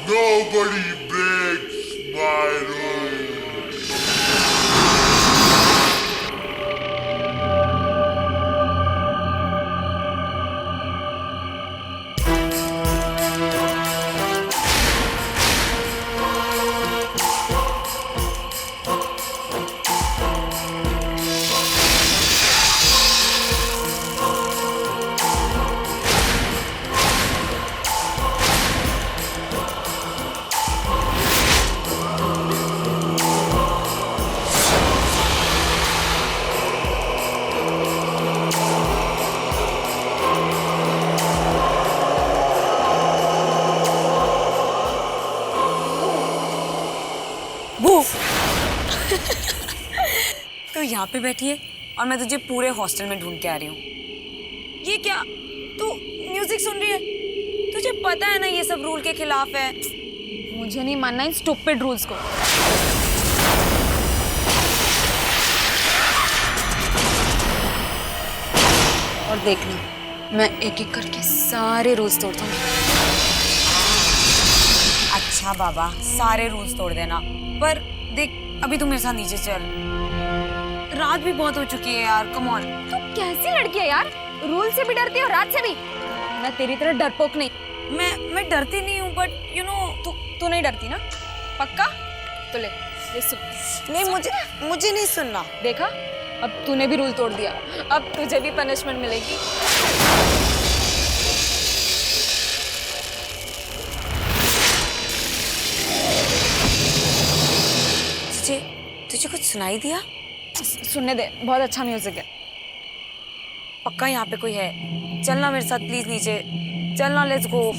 Nobody breaks my rules. तो यहाँ पे बैठी है और मैं तुझे पूरे हॉस्टल में ढूंढ के आ रही हूँ। ये क्या? तू म्यूजिक सुन रही है? तुझे पता है ना ये सब रूल के खिलाफ है। मुझे नहीं मानना इन स्टूपिड रूल्स को। और देखना मैं एक एक करके सारे रूल्स तोड़ दूंगी। अच्छा बाबा, सारे रूल्स तोड़ देना, पर देख अभी तू मेरे साथ नीचे चल। रात भी बहुत हो चुकी है यार, कम ऑन। तू कैसी लड़की है यार, रूल से भी डरती है और रात से भी। मैं तेरी तरह डरपोक नहीं। मैं डरती नहीं हूँ, बट यू नो तू नहीं डरती ना? पक्का? तो ले सुन। नहीं, मुझे नहीं सुनना। देखा, अब तूने भी रूल तोड़ दिया, अब तुझे भी पनिशमेंट मिलेगी। तुझे कुछ सुनाई दिया? सुनने दे, बहुत अच्छा म्यूजिक है। पक्का यहाँ पे कोई है? चलना मेरे साथ प्लीज नीचे, चलना, लेट्स गो।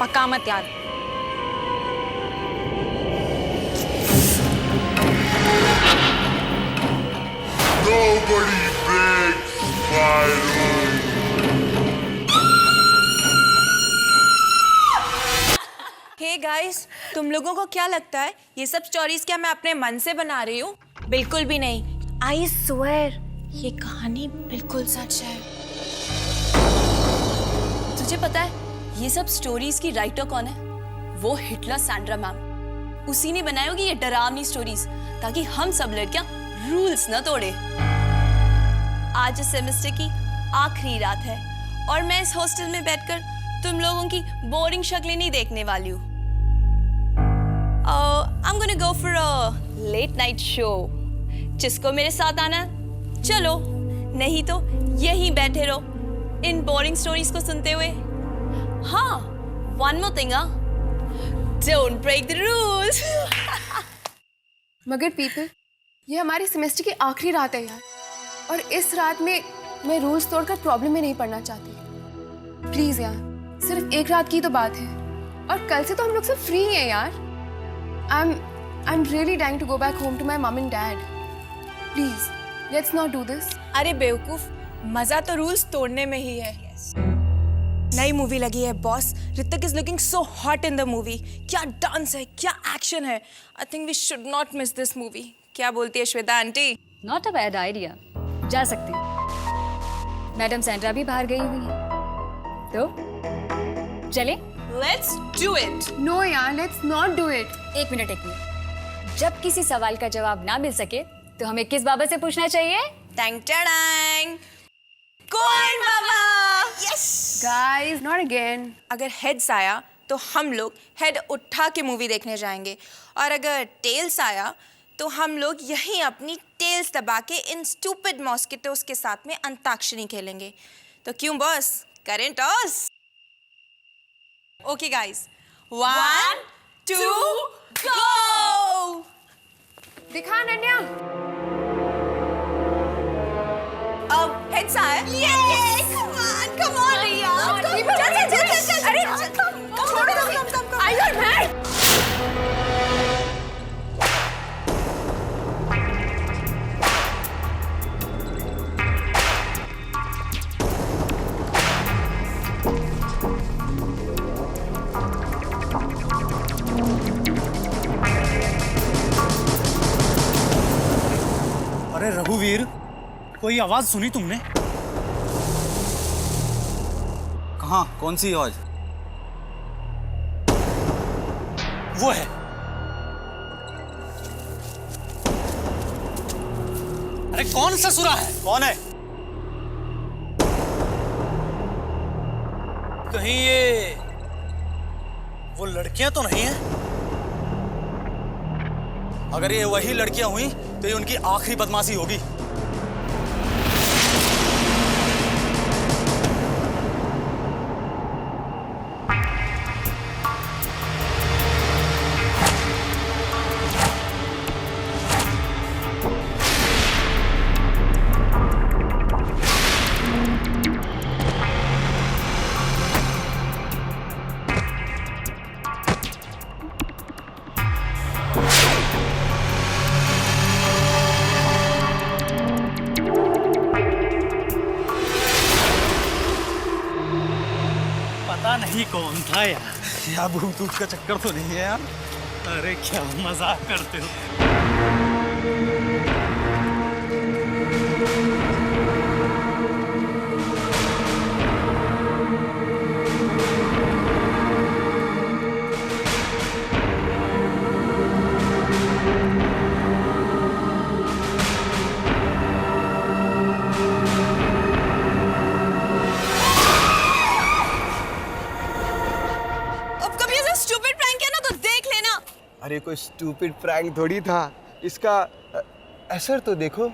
पक्का मत यार। Nobody breaks my rules. Hey guys, तुम लोगों को क्या लगता है ये सब स्टोरीज क्या मैं अपने मन से बना रही हूँ? बिल्कुल भी नहीं। आई स्वेयर ये कहानी बिल्कुल सच है। तुझे पता है ये सब स्टोरीज की राइटर कौन है? वो हिटलर सैंड्रा मैम। उसी ने बनाई होगी ये डरावनी स्टोरीज, ताकि हम सब लड़कियां रूल्स न तोड़े। आज इस सेमेस्टर की आखिरी रात है और मैं इस हॉस्टल में बैठकर तुम लोगों की बोरिंग शक्लें नहीं देखने वाली हूँ। I'm gonna go for a late night show. जिसको मेरे साथ आना चलो, नहीं तो यहीं बैठे रहो इन बोरिंग स्टोरीज को सुनते हुए। हाँ, one more thing, don't break the rules. मगर पीपल, ये हमारी सेमेस्टर की आखिरी रात है यार, और इस रात में मैं रूल्स तोड़कर प्रॉब्लम में नहीं पड़ना चाहती। प्लीज यार, सिर्फ एक रात की तो बात है और कल से तो हम लोग सब फ्री हैं यार। I'm really dying to go back home to my mom and dad. Please, let's not do this. अरे बेवकूफ, मजा तो रूल्स तोड़ने में ही है। नई मूवी लगी है boss. Hrithik is looking so hot in the movie. क्या डांस है, क्या एक्शन है। I think we should not miss this movie. क्या बोलती है Shweta aunty? Not a bad idea, जा सकते हैं। मैडम सैंड्रा भी बाहर गई हुई है, तो चले। Let's do it. No यार, let's not do it. एक मिनट। जब किसी सवाल का जवाब ना मिल सके तो हमें किस बाबत से पूछना चाहिए? टैंग टैंग, कौन बाबा? यस। Guys, not again. अगर हेड्स आया तो हम लोग हेड उठा के मूवी देखने जाएंगे, और अगर टेल्स आया तो हम लोग यहीं अपनी टेल्स दबा के इन स्टूपिड मॉस्किटोस के साथ में अंताक्षरी खेलेंगे। तो क्यों बॉस, करें टॉस? ओके गाइस, 1 2 गो। दिखा अनन्या। अब हेड्स आए। कम ऑन रिया। चल। अरे छोड़ो कम। I don't mad. अरे रघुवीर, कोई आवाज सुनी तुमने? कहाँ? कौन सी आवाज? वो है। अरे कौन ससुरा है? कौन है? कहीं ये वो लड़कियां तो नहीं हैं? अगर ये वही लड़कियां हुई तो ये उनकी आखिरी बदमाशी होगी। पता नहीं कौन था यार। क्या ब्लूटूथ का चक्कर तो नहीं है यार? अरे क्या मजाक करते हो। अब कभी ऐसा स्टूपिड प्रैंक किया ना तो देख लेना। अरे कोई स्टूपिड प्रैंक थोड़ी था, इसका असर तो देखो।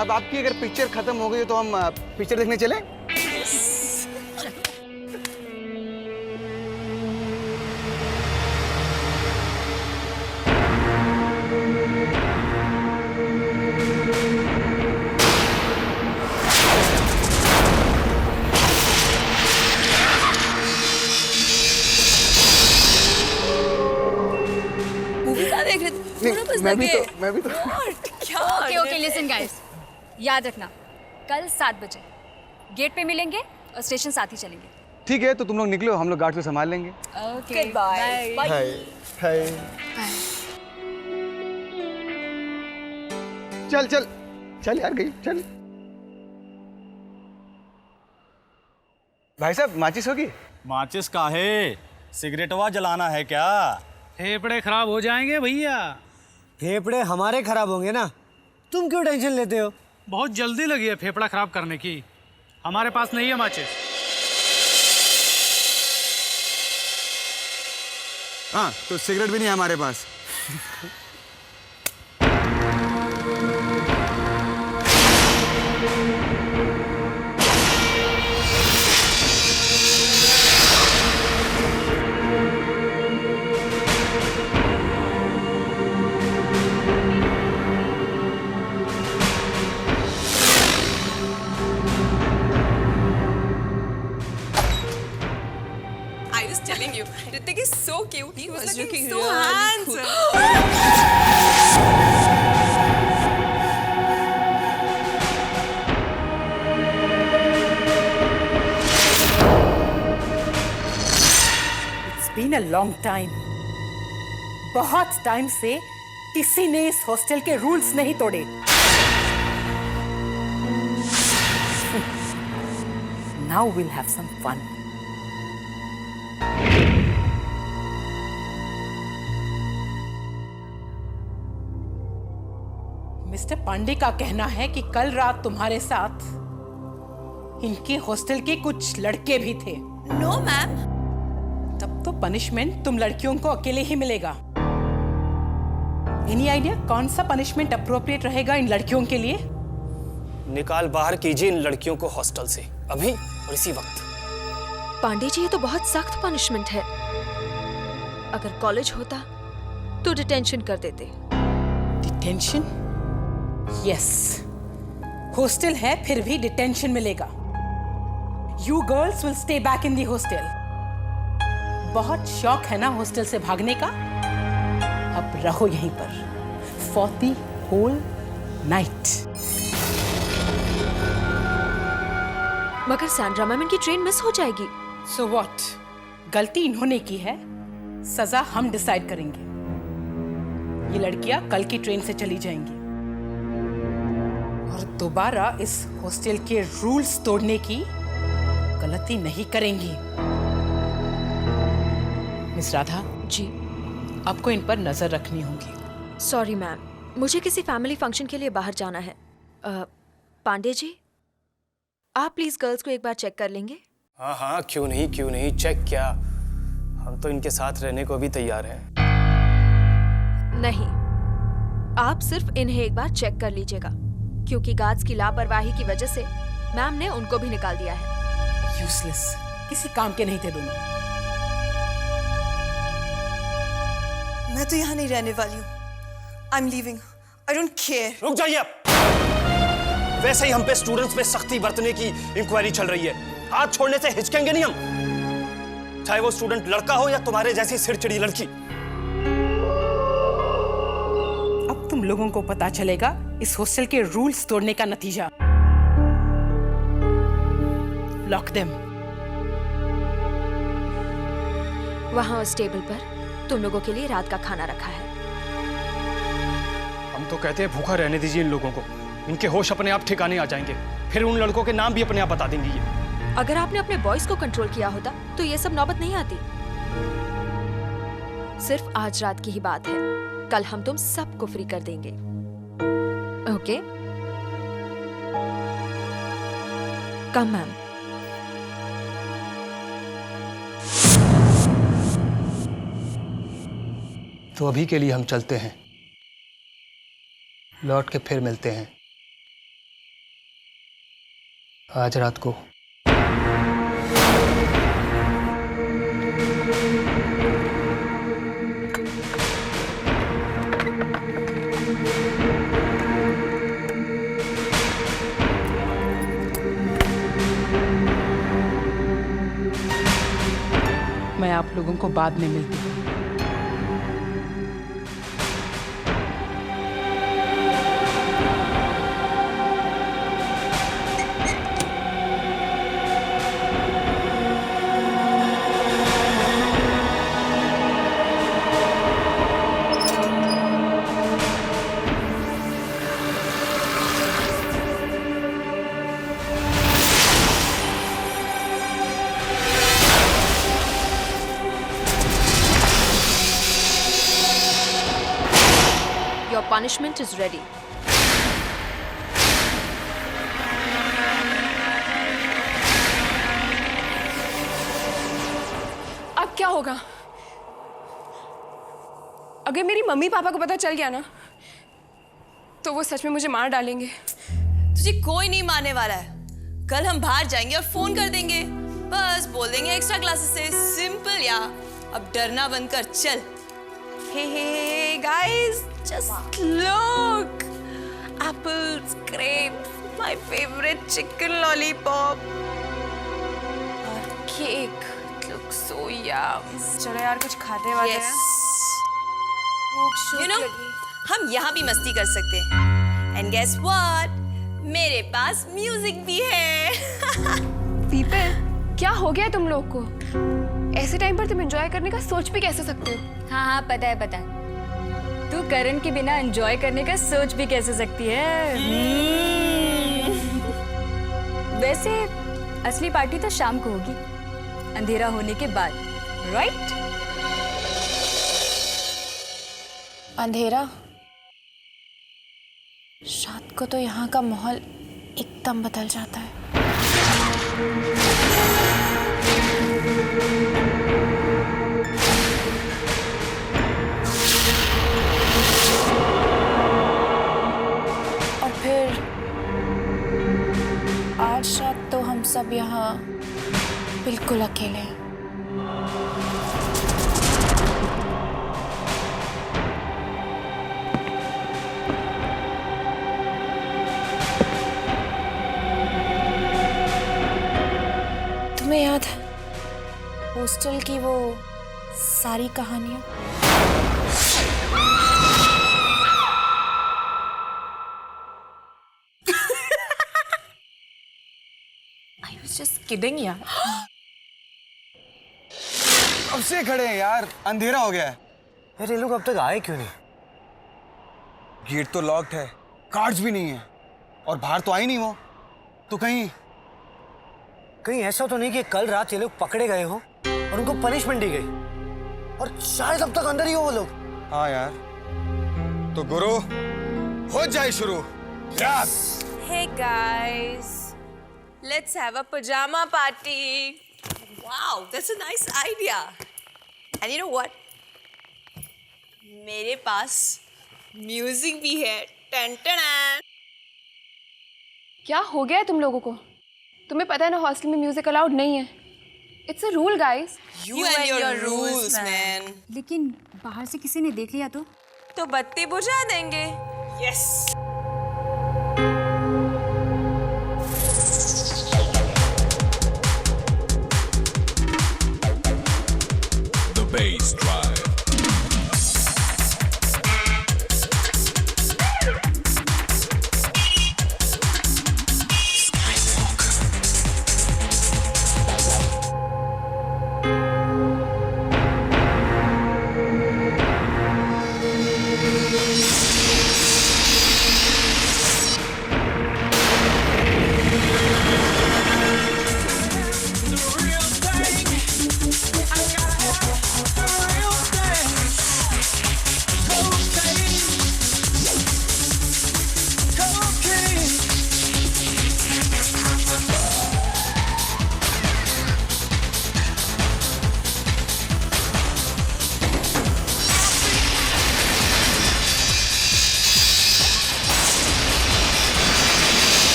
अब आपकी अगर पिक्चर खत्म हो गई तो हम पिक्चर देखने चलें? मूवी का देख रहे थे? थोड़ा बस मैं भी लगे। तो What? क्या? ओके लिसन गाइस, याद रखना कल 7 बजे गेट पे मिलेंगे और स्टेशन साथ ही चलेंगे। ठीक है, तो तुम लोग निकलो, हम लोग गार्ड को संभाल लेंगे। Okay bye. Hi hi. चल चल चल यार, गई चल। भाई साहब, माचिस होगी? माचिस का है? सिगरेटवा जलाना है क्या? फेफड़े खराब हो जाएंगे भैया। फेफड़े हमारे खराब होंगे ना, तुम क्यों टेंशन लेते हो? बहुत जल्दी लगी है फेफड़ा खराब करने की। हमारे पास नहीं है माचिस। हाँ, तो सिगरेट भी नहीं है हमारे पास। I was telling you, Ritik is so cute. He was looking so really handsome. It's been a long time. बहुत टाइम से किसी ने इस हॉस्टल के रूल्स नहीं तोड़े। Now we'll have some fun. Mister Pandey का कहना है कि कल रात तुम्हारे साथ इनके हॉस्टल के कुछ लड़के भी थे। No ma'am. तब तो पनिशमेंट तुम लड़कियों को अकेले ही मिलेगा। एनी आइडिया कौन सा पनिशमेंट अप्रोप्रिएट रहेगा इन लड़कियों के लिए? निकाल बाहर कीजिए इन लड़कियों को हॉस्टल से, अभी और इसी वक्त। पांडे जी, ये तो बहुत सख्त पनिशमेंट है। अगर कॉलेज होता तो डिटेंशन कर देते। डिटेंशन? यस, हॉस्टल है फिर भी डिटेंशन मिलेगा। You girls will stay back in the hostel. बहुत शौक है ना हॉस्टल से भागने का? अब रहो यहीं पर फॉर दी होल नाइट। मगर सैंड्रा मैम की ट्रेन मिस हो जाएगी। So what? गलती इन्होंने की है, सजा हम डिसाइड करेंगे। ये लड़कियां कल की ट्रेन से चली जाएंगी और दोबारा इस हॉस्टल के रूल्स तोड़ने की गलती नहीं करेंगी। मिस राधा जी, आपको इन पर नजर रखनी होगी। सॉरी मैम, मुझे किसी फैमिली फंक्शन के लिए बाहर जाना है। पांडे जी, आप प्लीज गर्ल्स को एक बार चेक कर लेंगे? हाँ हाँ, क्यों नहीं, चेक क्या, हम तो इनके साथ रहने को भी तैयार हैं। नहीं, आप सिर्फ इन्हें एक बार चेक कर लीजिएगा, क्योंकि गार्ड्स की लापरवाही की वजह से मैम ने उनको भी निकाल दिया है। यूजलेस, किसी काम के नहीं थे दोनों। मैं तो यहाँ नहीं रहने वाली हूँ। I am leaving, I don't care. रुक जाइए आप। वैसे ही हम पे स्टूडेंट्स पे सख्ती बरतने की इंक्वायरी चल रही है, हाथ छोड़ने से हिचकेंगे नहीं हम, चाहे वो स्टूडेंट लड़का हो या तुम्हारे जैसी सिरचिड़ी लड़की। अब तुम लोगों को पता चलेगा इस हॉस्टल के रूल्स तोड़ने का नतीजा। Lock them. वहां उस टेबल पर तुम लोगों के लिए रात का खाना रखा है। हम तो कहते हैं भूखा रहने दीजिए इन लोगों को, इनके होश अपने आप ठिकाने आ जाएंगे, फिर उन लड़कों के नाम भी अपने आप बता देंगी ये। अगर आपने अपने बॉयज को कंट्रोल किया होता तो ये सब नौबत नहीं आती। सिर्फ आज रात की ही बात है, कल हम तुम सबको फ्री कर देंगे। ओके? कम मैम। तो अभी के लिए हम चलते हैं, लौट के फिर मिलते हैं आज रात को। मैं आप लोगों को बाद में मिलती हूँ। Your punishment is ready. अब क्या होगा? अगर मेरी मम्मी पापा को पता चल गया ना, तो वो सच में मुझे मार डालेंगे। तुझे कोई नहीं मारने वाला है। कल हम बाहर जाएंगे और फोन कर देंगे, बस बोल देंगे एक्स्ट्रा क्लासेस से। सिंपल यार, अब डरना बंद कर, चल। Hey guys, just look! Apples, grapes, my favorite chicken lollipop. और cake, it looks so yum. चलो यार कुछ खाते वाले हैं। You know, हम यहाँ भी मस्ती कर सकते हैं। And guess what? मेरे पास म्यूजिक भी है। पीपल, क्या हो गया तुम लोग को? ऐसे टाइम पर तुम एंजॉय करने का सोच भी कैसे सकते हो? हाँ, पता है। तू करण के बिना एंजॉय करने का सोच भी कैसे सकती है? वैसे असली पार्टी तो शाम को होगी, अंधेरा होने के बाद, राइट? अंधेरा? रात को तो यहाँ का माहौल एकदम बदल जाता है। और फिर आज रात तो हम सब यहाँ बिल्कुल अकेले हैं। हॉस्टल की वो सारी कहानियां? आई वाज जस्ट किडिंग यार। अब से खड़े हैं यार, अंधेरा हो गया है। यार ये लोग अब तक आए क्यों नहीं? गेट तो लॉक्ड है, कार्ड्स भी नहीं है और बाहर तो आई नहीं वो। तो कहीं ऐसा तो नहीं कि कल रात ये लोग पकड़े गए हो और उनको पनिशमेंट दी गई और शायद अब तक अंदर ही हो वो लोग। हाँ यार, तो गुरु हो जाए शुरू। Hey guys, let's have a pajama party. Wow, that's a nice idea. And you know what? मेरे पास म्यूजिक भी है। टन टन। क्या हो गया है तुम लोगों को? तुम्हें पता है ना हॉस्टल में म्यूजिक अलाउड नहीं है। It's a rule guys. You and your rules, man. लेकिन बाहर से किसी ने देख लिया तो बत्ती बुझा देंगे। Yes. The bass drive.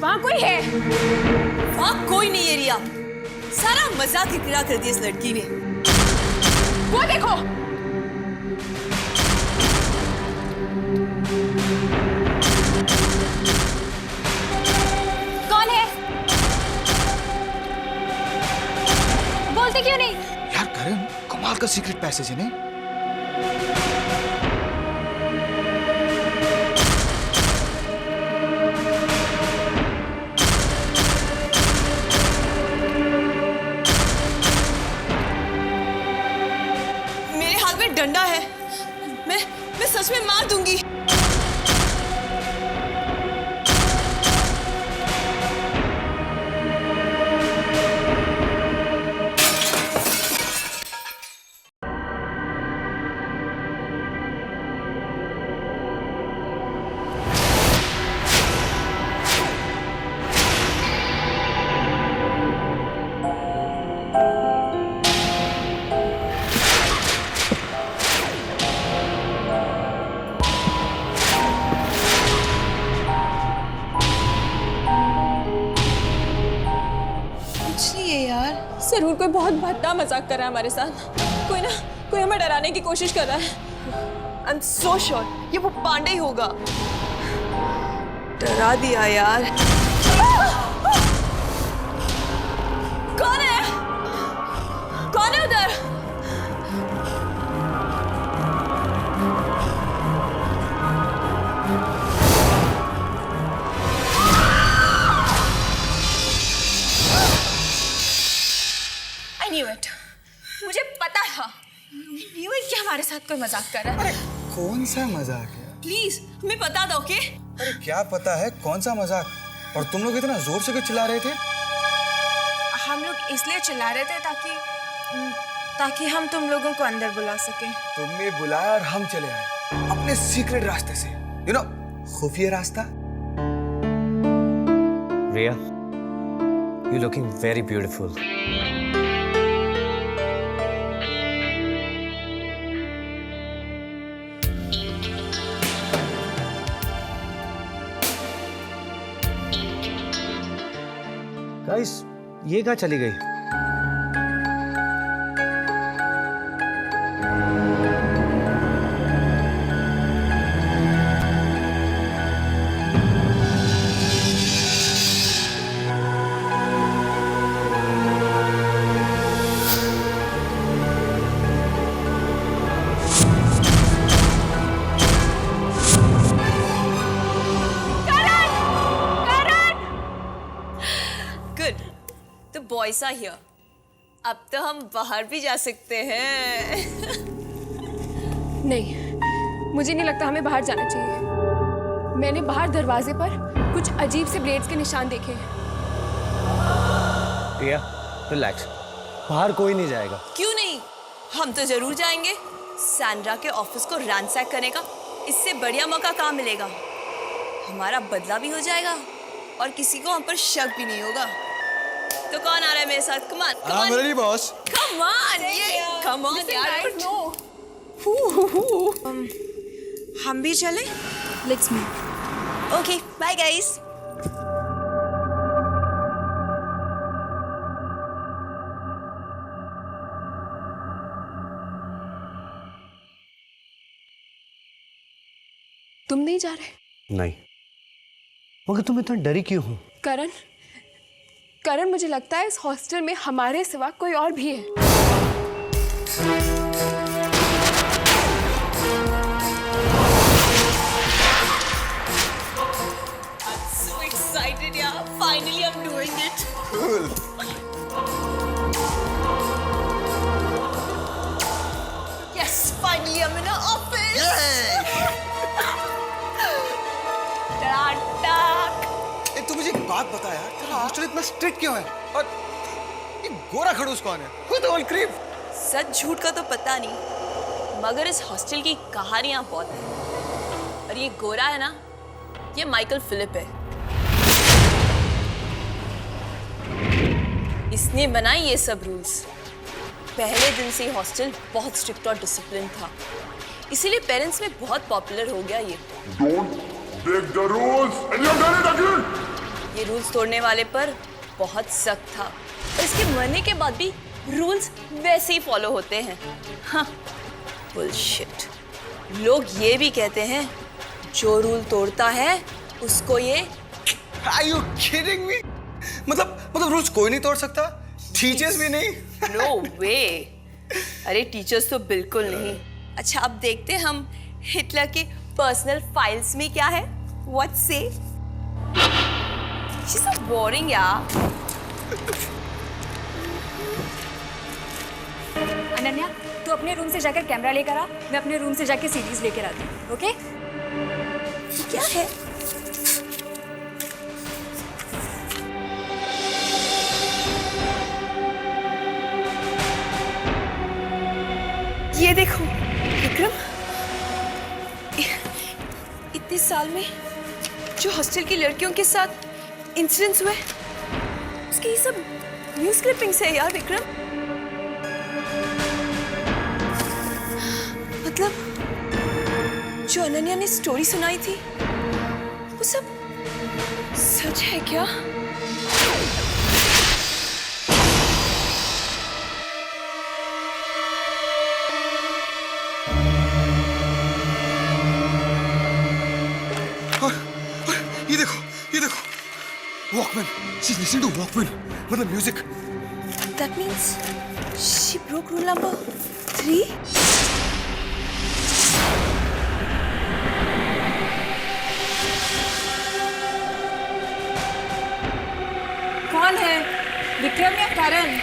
वहाँ कोई है? वहाँ कोई नहीं है रिया। सारा मजाक ही गिरा कर दिया इस लड़की ने। वो देखो। कौन है? बोलते क्यों नहीं? यार करण, कमाल का सीक्रेट पैसेज है नहीं? डंडा है। मैं सच में मार दूंगी। जरूर कोई बहुत भद्दा मजाक कर रहा है हमारे साथ। कोई हमें डराने की कोशिश कर रहा है। I'm so sure ये वो पांडे ही होगा। डरा दिया यार। कौन है? कौन है उधर? मुझे पता था कि हमारे साथ कोई मजाक कर रहा है। कौन सा मजाक है? प्लीज हमें पता दो। ओके? अरे क्या पता है कौन सा मजाक? और तुम लोग इतना जोर से क्यों चिल्ला रहे थे? हम लोग इसलिए चिल्ला रहे थे ताकि ताकि हम तुम लोगों को अंदर बुला सकें। तुमने बुलाया और हम चले आए अपने सीक्रेट रास्ते से, यू नो, खुफिया रास्ता। Riya, you looking very beautiful. Guys, ये कहाँ चली गई? गुड, तो बॉयज आर हियर। अब तो हम बाहर भी जा सकते हैं। नहीं, मुझे नहीं लगता हमें बाहर जाना चाहिए। मैंने बाहर दरवाजे पर कुछ अजीब से ब्लेड्स के निशान देखे हैं। रिया, रिलैक्स, बाहर कोई नहीं जाएगा। क्यों नहीं, हम तो जरूर जाएंगे। सैंड्रा के ऑफिस को रैंसैक करने का इससे बढ़िया मौका कहाँ मिलेगा। हमारा बदला भी हो जाएगा और किसी को हम पर शक भी नहीं होगा। तो कौन आ रहा है मेरे साथ? Come on, come on boss. Come on, ये कम ऑन यार। हम भी चले? Let's move. Okay, bye guys. तुम नहीं जा रहे? नहीं, मगर तुम इतना डरी क्यों हो? करण, करण, मुझे लगता है इस हॉस्टल में हमारे सिवा कोई और भी है। So excited, yeah. Finally, I'm doing it. Cool. Yes, finally, I'm in an office. ए, तू मुझे एक बात बता यार, तेरा हॉस्टल इतना स्ट्रिक्ट क्यों है? और ये गोरा खड़ूस कौन है? Who the whole creep? सच झूठ का तो पता नहीं, मगर इस हॉस्टल की कहानियां बहुत हैं। और ये गोरा है ना, ये माइकल फिलिप है। इसने बनाई ये सब रूल्स। पहले दिन से हॉस्टल बहुत स्ट्रिक्ट और डिसिप्लिन था, इसीलिए पेरेंट्स में बहुत पॉपुलर हो गया ये। Break the rules and you've done it again! ये रूल्स तोड़ने वाले पर बहुत सख्त था और इसके मरने के बाद भी रूल्स वैसे ही फॉलो होते हैं। हाँ, बुलशिट। लोग ये भी कहते हैं जो रूल तोड़ता है उसको ये। Are you kidding me? मतलब रूल्स कोई नहीं तोड़ सकता? टीचर्स भी नहीं? नो वे। अरे टीचर्स तो बिल्कुल नहीं। अच्छा, अब देखते हैं हम हिटलर के पर्सनल फाइल्स में क्या है। What say? She's so boring, यार। अनन्या, तू अपने रूम से जाकर कैमरा लेकर आ, मैं अपने रूम से जाकर सीरीज लेकर आती हूँ। ओके? क्या है? ये देखो विक्रम, इतने साल में जो हॉस्टल की लड़कियों के साथ इंसिडेंट्स हुए, उसकी ये सब न्यूज़ क्लिपिंग्स है यार विक्रम। मतलब जो अनन्या ने स्टोरी सुनाई थी वो सब सच है क्या? ये देखो, Walkman. She's listening to Walkman, मतलब music. That means she broke rule number 3? कौन है, विक्रम या करण?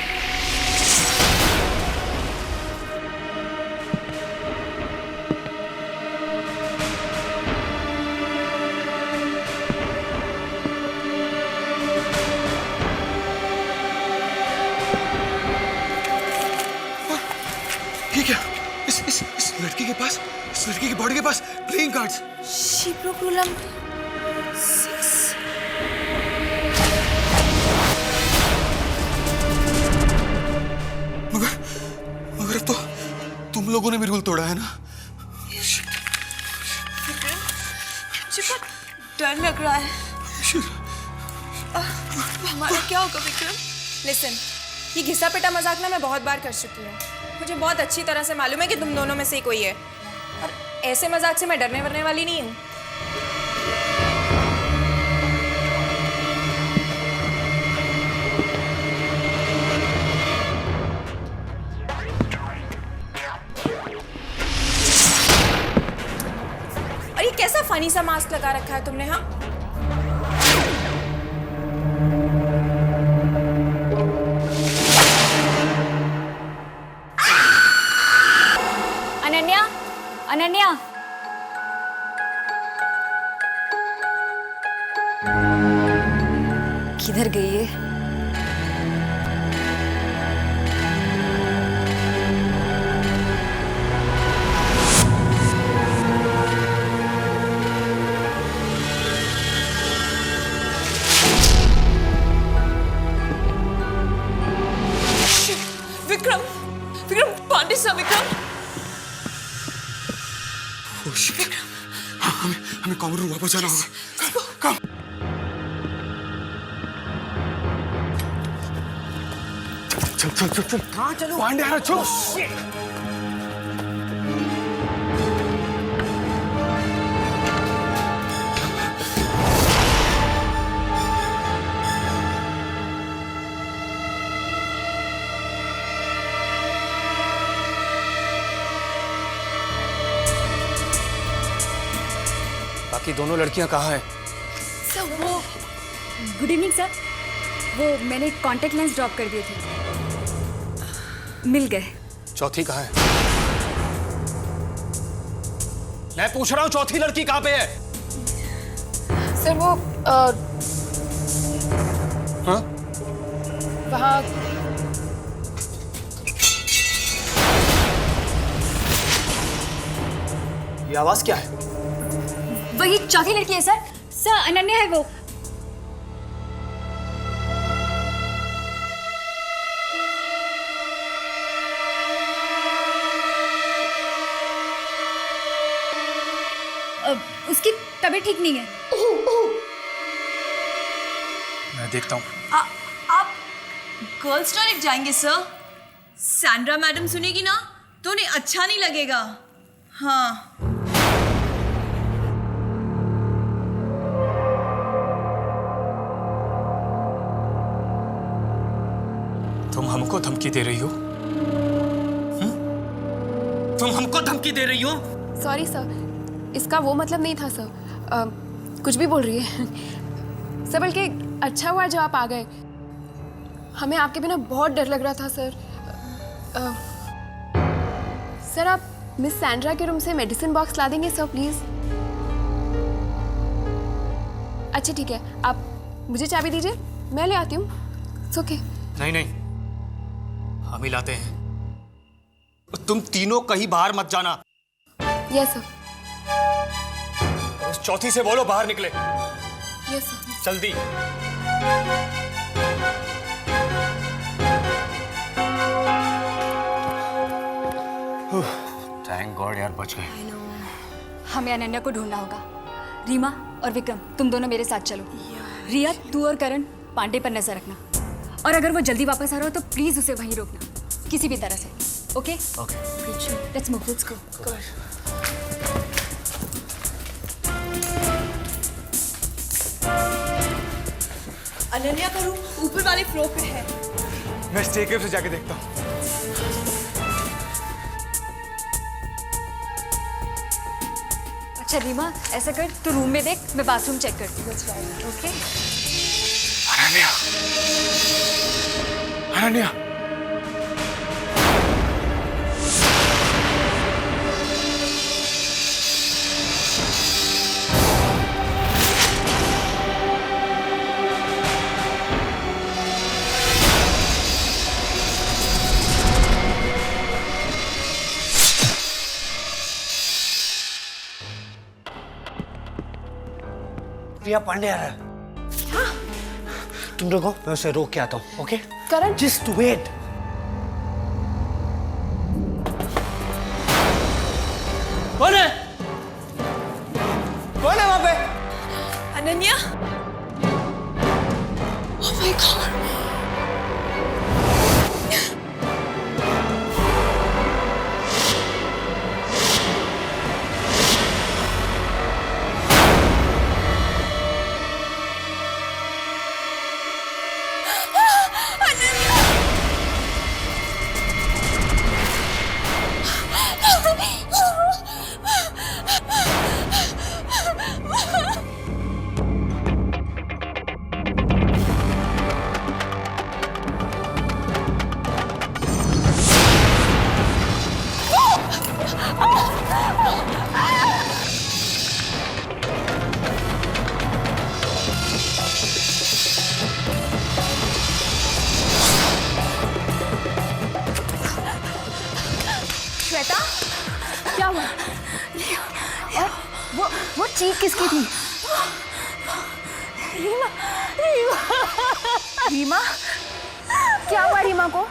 पास प्लेइंग कार्ड्स। शिप्रोक्रुलम 6। मगर अब तो तुम लोगों ने भी रूल तोड़ा है ना। मुझे बहुत डर लग रहा है। हमारा क्या होगा विक्रम? लिसन, ये घिसा पिटा मजाक ना मैं बहुत बार कर चुकी हूँ। मुझे बहुत अच्छी तरह से मालूम है कि तुम दोनों में से ही कोई है, और ऐसे मजाक से मैं डरने वरने वाली नहीं हूँ। और ये कैसा फनी सा मास्क लगा रखा है तुमने? हाँ, अनन्या, अनन्या, किधर गई है? विक्रम, विक्रम पांडे सा विक्रम। हमें कॉमन रूम वापस जाना होगा। कम। चल चल चल चल। कहाँ चलो? पांडे आ रहा, चलो। बाकी दोनों लड़कियां कहाँ हैं? सर वो गुड इवनिंग सर, वो मैंने कांटेक्ट लेंस ड्रॉप कर दिए थे, मिल गए। चौथी कहाँ है? मैं पूछ रहा हूँ चौथी लड़की कहाँ पे है? सर वो हाँ? वहाँ ये आवाज क्या है? वही चौथी लड़की है सर। सर अनन्या है वो। उसकी तबीयत ठीक नहीं है। मैं देखता हूँ। आप गर्ल्स टॉयलेट जाएंगे सर? सैंड्रा मैडम सुनेगी ना तो उन्हें अच्छा नहीं लगेगा। हाँ, तुम हमको धमकी दे रही हो? तुम हमको धमकी दे रही हो? सॉरी सर, इसका वो मतलब नहीं था सर। कुछ भी बोल रही है सर, बल्कि अच्छा हुआ जो आप आ गए। हमें आपके बिना बहुत डर लग रहा था सर। सर आप मिस सैंड्रा के रूम से मेडिसिन बॉक्स ला देंगे सर प्लीज? अच्छा ठीक है, आप मुझे चाबी दीजिए, मैं ले आती हूँ। It's okay. नहीं नहीं, हम ही लाते हैं। तुम तीनों कहीं बाहर मत जाना। Yes sir. उस चौथी से बोलो बाहर निकले। Yes sir. जल्दी। थैंक गॉड यार, बच गए। हमें अनन्या को ढूंढना होगा। रीमा और विक्रम, तुम दोनों मेरे साथ चलो। रिया, तू और करण पांडे पर नजर रखना, और अगर वो जल्दी वापस आ रहा हो तो प्लीज उसे वहीं रोकना किसी भी तरह से। Okay okay, let's move, let's go. Ananya का रूम ऊपर वाले फ्लोर पे है। मैं स्टेयरकेस से जाके देखता हूँ। अच्छा रीमा, ऐसा कर, तू रूम में देख, मैं बाथरूम चेक करती हूँ। ओके। अनन्या, अनन्या। रिया पांडे आ रहा है। तुम रुको, मैं उसे रोक के आता हूँ। ओके करण, जस्ट वेट। कौन है? कौन है वहां पे? Ananya. Oh my God. Shweta, क्या हुआ? और वो चीख किसकी थी? रीमा, रीमा, क्या हुआ रीमा को?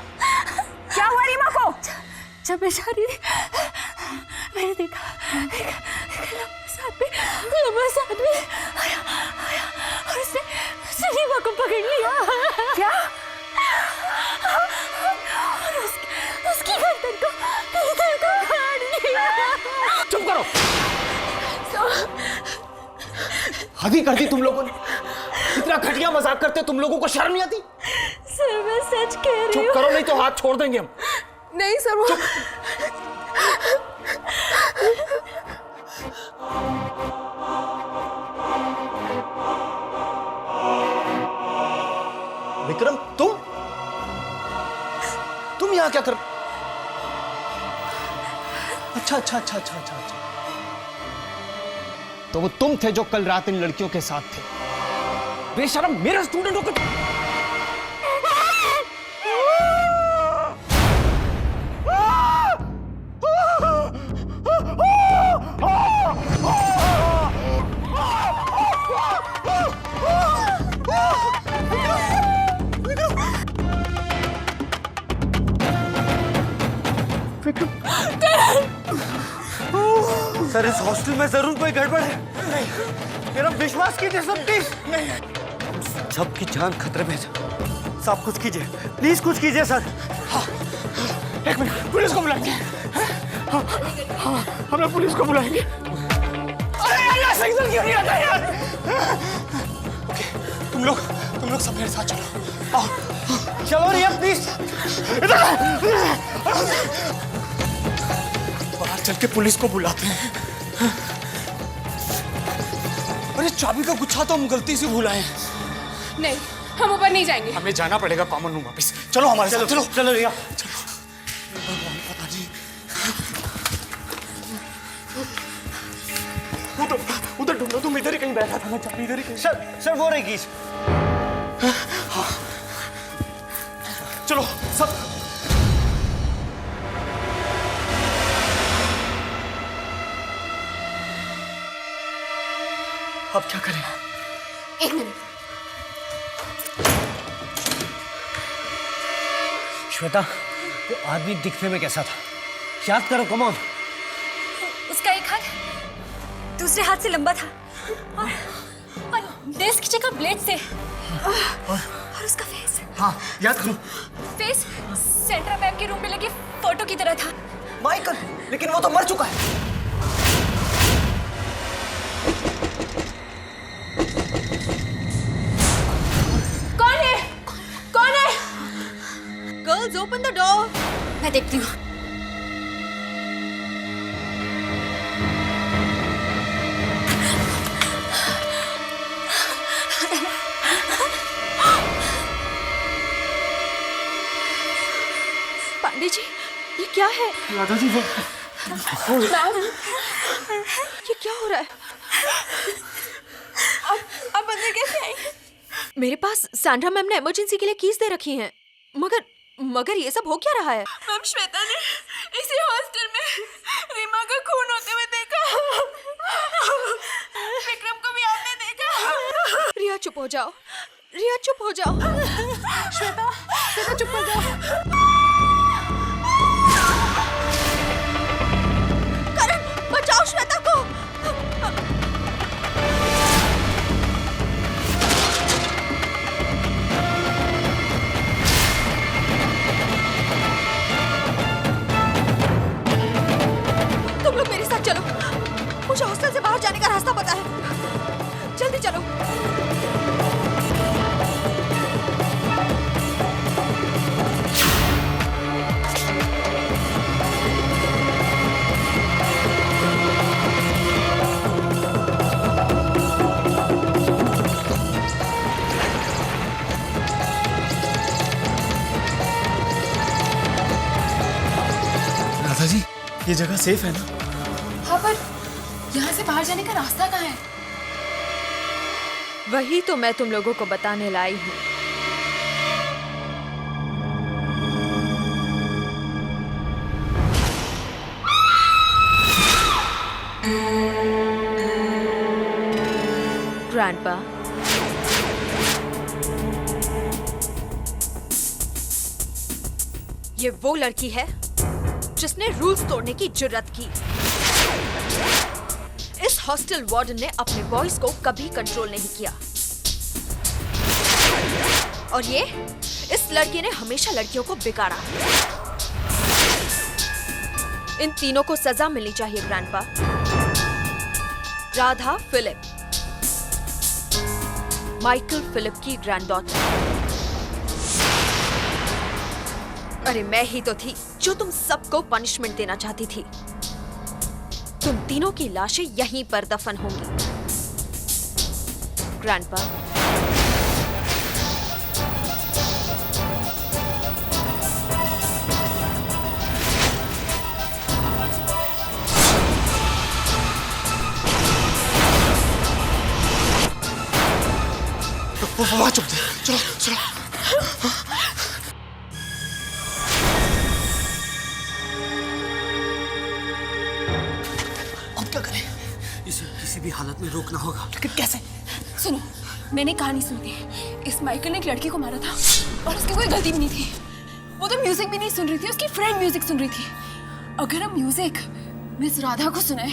क्या हुआ रीमा को? जब मैं जा रही थी मैंने देखा लंबा साथ में आया और उसने रीमा को पकड़ लिया। क्या? और उसकी गर्दन को इधर को काट लिया। चुप करो। हदी कर दी तुम लोगों ने। इतना घटिया मजाक करते तुम लोगों को शर्म नहीं आती? सर मैं सच कह रही हूँ। चुप करो नहीं तो हाथ छोड़ देंगे हम। नहीं सर, वो विक्रम, तुम यहाँ क्या कर? अच्छा। तो वो तुम थे जो कल रात इन लड़कियों के साथ थे। बेशरम, मेरे स्टूडेंटों को सर, इस हॉस्टल में जरूर कोई गड़बड़ है। नहीं, मेरा विश्वास कीजिए सब। प्लीज नहीं, सबकी जान खतरे में है। सब कुछ कीजिए, प्लीज कुछ कीजिए सर। हाँ, एक मिनट, पुलिस को बुलाएंगे। हाँ, हम लोग पुलिस को बुलाएंगे। अरे यार, सिग्नल क्यों नहीं आता यार? ओके, तुम लोग सब मेरे साथ चलो। आओ, चलो रिया प्लीज। बाहर चल के पुलिस को बुलाते हैं। अरे चाबी का गुच्छा तो हम गलती से भुलाए हैं। नहीं, हम ऊपर नहीं जाएंगे। हमें जाना पड़ेगा कॉमन रूम वापस। चलो हमारे साथ। चलो रिया, चलो। पता नहीं उधर ढूंढो, तुम इधर ही कहीं बैठा था ना, चाबी इधर ही कहीं। सर वो रही कीज। हाँ, चलो सब। अब क्या करें? एक मिनट। श्वेता, वो आदमी दिखने में कैसा था? याद करो, कम ऑन। उसका एक हाथ दूसरे हाथ से लंबा था और नेल्स की जगह ब्लेड से। और उसका फेस। हाँ, याद करो। फेस सेंट्रा मैम के रूम में लगी फोटो की तरह था। माइकल, लेकिन वो तो मर चुका है। कौन है? Girls open the door. मैं देखती हूँ। पांडे जी, ये क्या है? राधा जी, मैम, ये क्या हो रहा है? आप अंदर कैसे आई? मेरे पास सैंड्रा मैम ने इमरजेंसी के लिए कीज दे रखी हैं। मगर ये सब हो क्या रहा है? मैम, श्वेता ने इसी हॉस्टल में रीमा का खून होते हुए देखा। विक्रम को भी आपने देखा। रिया चुप हो जाओ, रिया चुप हो जाओ। श्वेता, श्वेता चुप हो जाओ। करण, बचाओ श्वेता को। तुम लोग मेरे साथ चलो, मुझे हॉस्टल से बाहर जाने का रास्ता पता है, जल्दी चलो। राधा जी, ये जगह सेफ है ना? हाँ, पर यहाँ से बाहर जाने का रास्ता कहाँ है? वही तो मैं तुम लोगों को बताने लाई हूँ। ग्रैंडपा, ये वो लड़की है जिसने रूल्स तोड़ने की जुर्रत की। इस हॉस्टल वार्डन ने अपने वॉइस को कभी कंट्रोल नहीं किया, और ये इस लड़के ने हमेशा लड़कियों को बिगाड़ा। इन तीनों को सजा मिलनी चाहिए grandpa. Radha Philip, Michael Philip की ग्रैंडडॉटर। अरे मैं ही तो थी जो तुम सबको पनिशमेंट देना चाहती थी। तुम तीनों की लाशें यहीं पर दफन होंगी। ग्रैंडपा, वहाँ चुप थे। चलो चलो। अब क्या करें? इसे किसी भी हालत में रोकना होगा, लेकिन कैसे? सुनो, मैंने कहानी सुनी थी। इस माइकल ने एक लड़की को मारा था और उसकी कोई गलती भी नहीं थी। वो तो म्यूजिक भी नहीं सुन रही थी, उसकी फ्रेंड म्यूजिक सुन रही थी। अगर हम म्यूजिक मिस राधा को सुनाए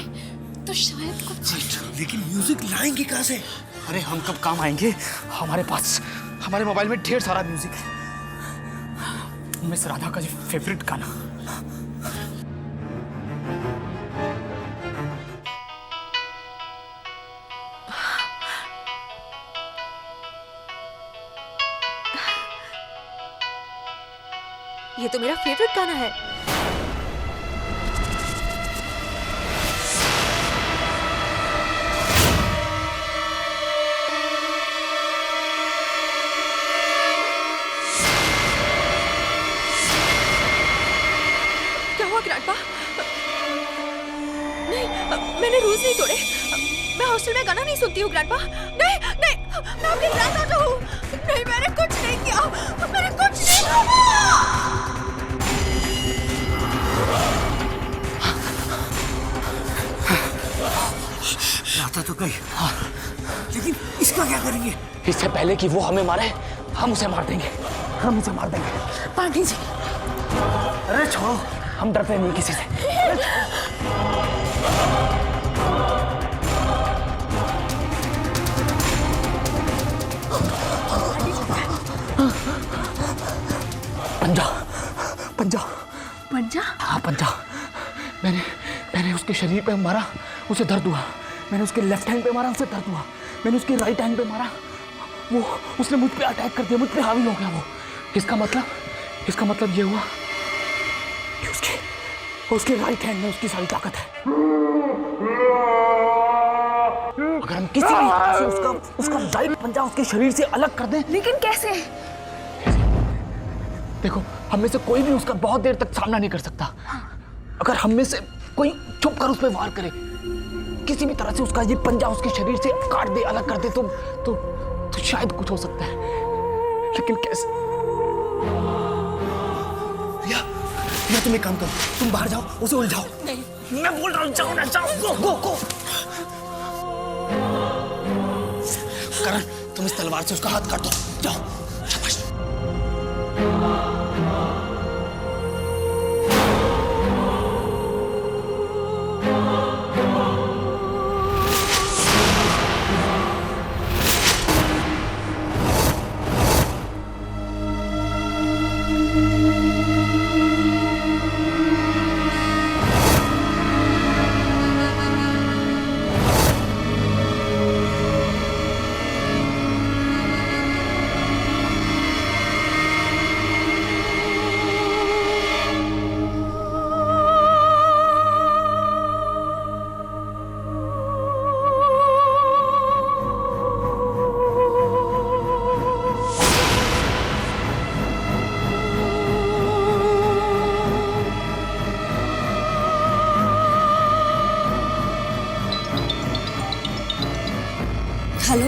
तो शायद कुछ। लेकिन म्यूजिक लाएंगे कहाँ से? अरे हम कब काम आएंगे? हमारे पास हमारे मोबाइल में ढेर सारा म्यूजिक है। मिस राधा का जो फेवरेट गाना। ये तो मेरा फेवरेट गाना है। क्या हुआ ग्रैंडपा? नहीं, मैंने रूल्स नहीं तोड़े। मैं हॉस्टल में गाना नहीं सुनती हूँ ग्रैंडपा। नहीं नहीं, मैं आपकी ग्रैंडडॉटर हूँ। नहीं, मैंने कुछ नहीं किया। मैंने कुछ नहीं किया। राधा तो गई, हाँ, लेकिन इसका क्या करेंगे? इससे पहले कि वो हमें मारे, हम उसे मार देंगे। हम उसे मार देंगे। पांडी जी, अरे छोड़ो, हम डरते नहीं किसी से। पंजा, पंजा, पंजा? हाँ पंजा। मैंने उसके शरीर पे मारा, उसे दर्द हुआ। मैंने उसके लेफ्ट हैंड पे मारा, उसे दर्द हुआ। मैंने उसके राइट हैंड पे मारा, वो उसने मुझ पे अटैक कर दिया, मुझ पे हावी हो गया वो। इसका मतलब ये हुआ कि उसके राइट हैंड में उसकी सारी ताकत है। अगर हम किसी भी तरह से उसका राइट पंजा उसके शरीर से अलग कर दें। लेकिन कैसे? देखो, हम में से कोई भी उसका बहुत देर तक सामना नहीं कर सकता। अगर हम में से कोई छुप कर उस पर वार करे, किसी भी तरह से उसका ये पंजा उसके शरीर से काट दे, अलग कर दे, तो शायद कुछ हो सकता है। लेकिन कैसे? रिया, तुम एक काम करो, तुम बाहर जाओ, उसे उलझाओ। नहीं, मैं बोल रहा हूँ, जाओ ना, जाओ, गो गो गो। करण, तुम इस तलवार से उसका हाथ काट दो, जाओ। शाबाश। हेलो